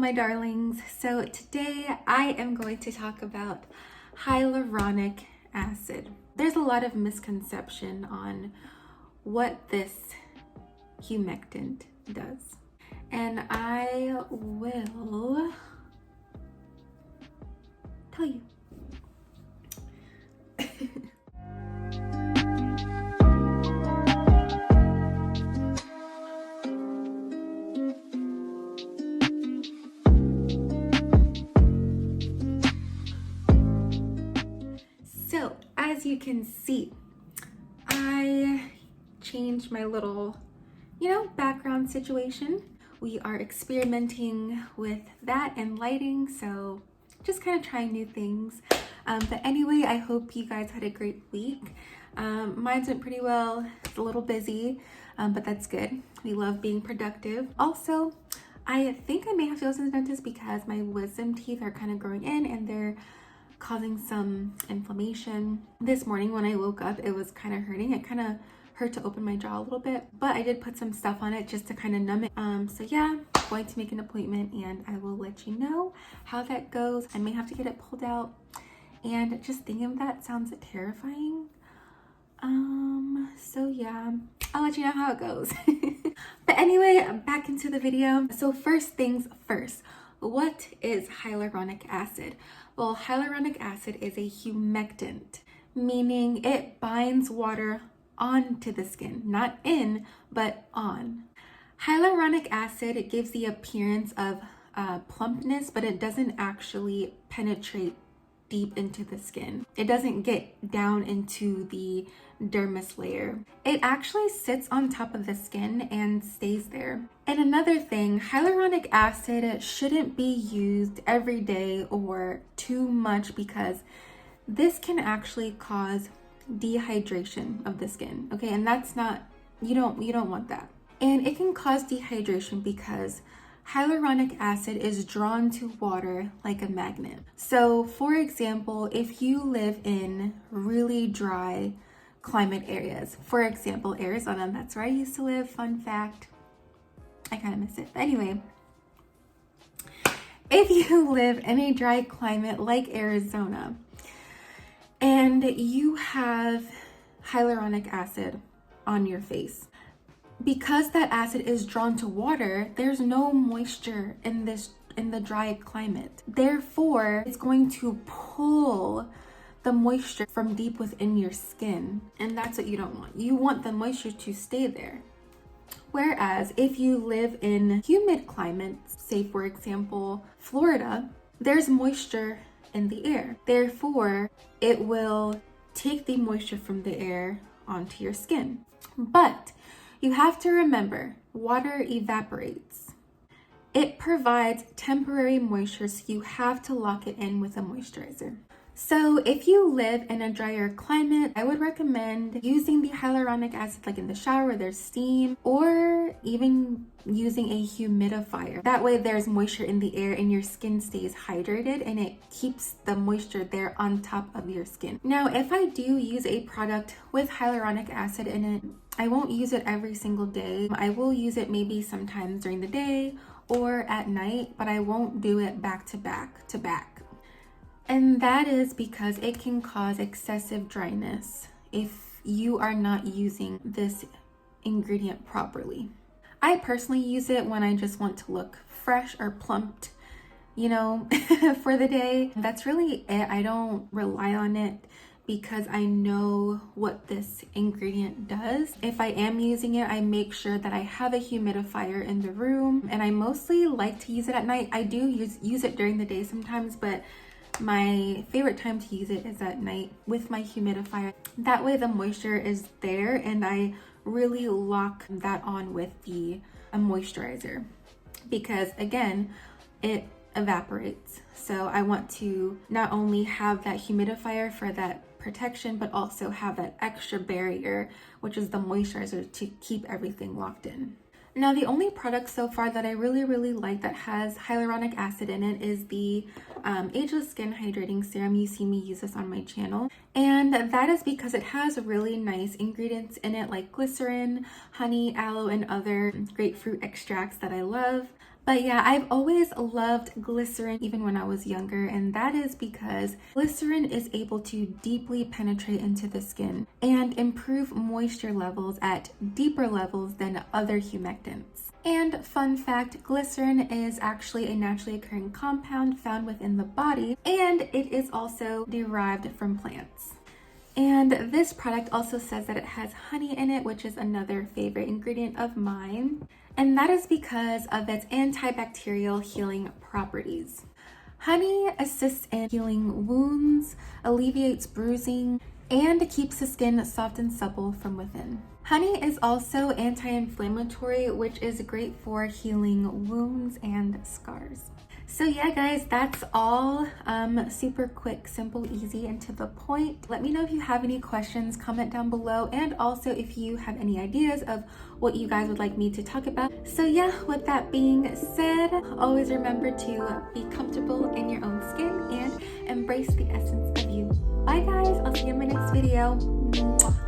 my darlings. So today I am going to talk about hyaluronic acid. There's a lot of misconception on what this humectant does, and I will tell you. So, as you can see, I changed my little, background situation. We are experimenting with that and lighting, so just kind of trying new things. But anyway, I hope you guys had a great week. Mine's went pretty well. It's a little busy, but that's good. We love being productive. Also, I think I may have to go to the dentist because my wisdom teeth are kind of growing in and they're causing some inflammation. This morning when I woke up, it was kind of hurting. It kind of hurt to open my jaw a little bit, but I did put some stuff on it just to kind of numb it. So yeah, going to make an appointment and I will let you know how that goes. I may have to get it pulled out, and just thinking of that sounds terrifying. So yeah, I'll let you know how it goes. But anyway, back into the video. So first things first, what is hyaluronic acid? Well, hyaluronic acid is a humectant, meaning it binds water onto the skin, not in, but on. Hyaluronic acid, it gives the appearance of plumpness, but it doesn't actually penetrate deep into the skin. It doesn't get down into the dermis layer. It actually sits on top of the skin and stays there. And another thing, hyaluronic acid shouldn't be used every day or too much because this can actually cause dehydration of the skin. Okay, and that's not, you don't want that. And it can cause dehydration because hyaluronic acid is drawn to water like a magnet. So for example, if you live in really dry climate areas, for example, Arizona, that's where I used to live, fun fact, I kind of miss it. But anyway, if you live in a dry climate like Arizona and you have hyaluronic acid on your face, because that acid is drawn to water, there's no moisture in the dry climate. Therefore, it's going to pull the moisture from deep within your skin, and that's what you don't want. You want the moisture to stay there. Whereas if you live in humid climates, say for example, Florida, there's moisture in the air. Therefore, it will take the moisture from the air onto your skin. But you have to remember, water evaporates. It provides temporary moisture, so you have to lock it in with a moisturizer. So if you live in a drier climate, I would recommend using the hyaluronic acid like in the shower where there's steam, or even using a humidifier. That way there's moisture in the air and your skin stays hydrated and it keeps the moisture there on top of your skin. Now, if I do use a product with hyaluronic acid in it, I won't use it every single day. I will use it maybe sometimes during the day or at night, but I won't do it back to back. And that is because it can cause excessive dryness if you are not using this ingredient properly. I personally use it when I just want to look fresh or plumped, for the day. That's really it. I don't rely on it because I know what this ingredient does. If I am using it, I make sure that I have a humidifier in the room, and I mostly like to use it at night. I do use it during the day sometimes, but my favorite time to use it is at night with my humidifier. That way the moisture is there and I really lock that on with the moisturizer, because again, it evaporates. So I want to not only have that humidifier for that protection, but also have that extra barrier, which is the moisturizer, to keep everything locked in. Now, the only product so far that I really like that has hyaluronic acid in it is the Ageless Skin Hydrating Serum. You see me use this on my channel. And that is because it has really nice ingredients in it like glycerin, honey, aloe, and other grapefruit extracts that I love. But yeah, I've always loved glycerin even when I was younger, and that is because glycerin is able to deeply penetrate into the skin and improve moisture levels at deeper levels than other humectants. And fun fact, glycerin is actually a naturally occurring compound found within the body, and it is also derived from plants. And this product also says that it has honey in it, which is another favorite ingredient of mine. And that is because of its antibacterial healing properties. Honey assists in healing wounds, alleviates bruising, and keeps the skin soft and supple from within. Honey is also anti-inflammatory, which is great for healing wounds and scars. So yeah, guys, that's all. Super quick, simple, easy, and to the point. Let me know if you have any questions, comment down below, and also if you have any ideas of what you guys would like me to talk about. So yeah, with that being said, always remember to be comfortable in your own skin and embrace the essence of you. Bye guys, I'll see you in my next video. Mwah.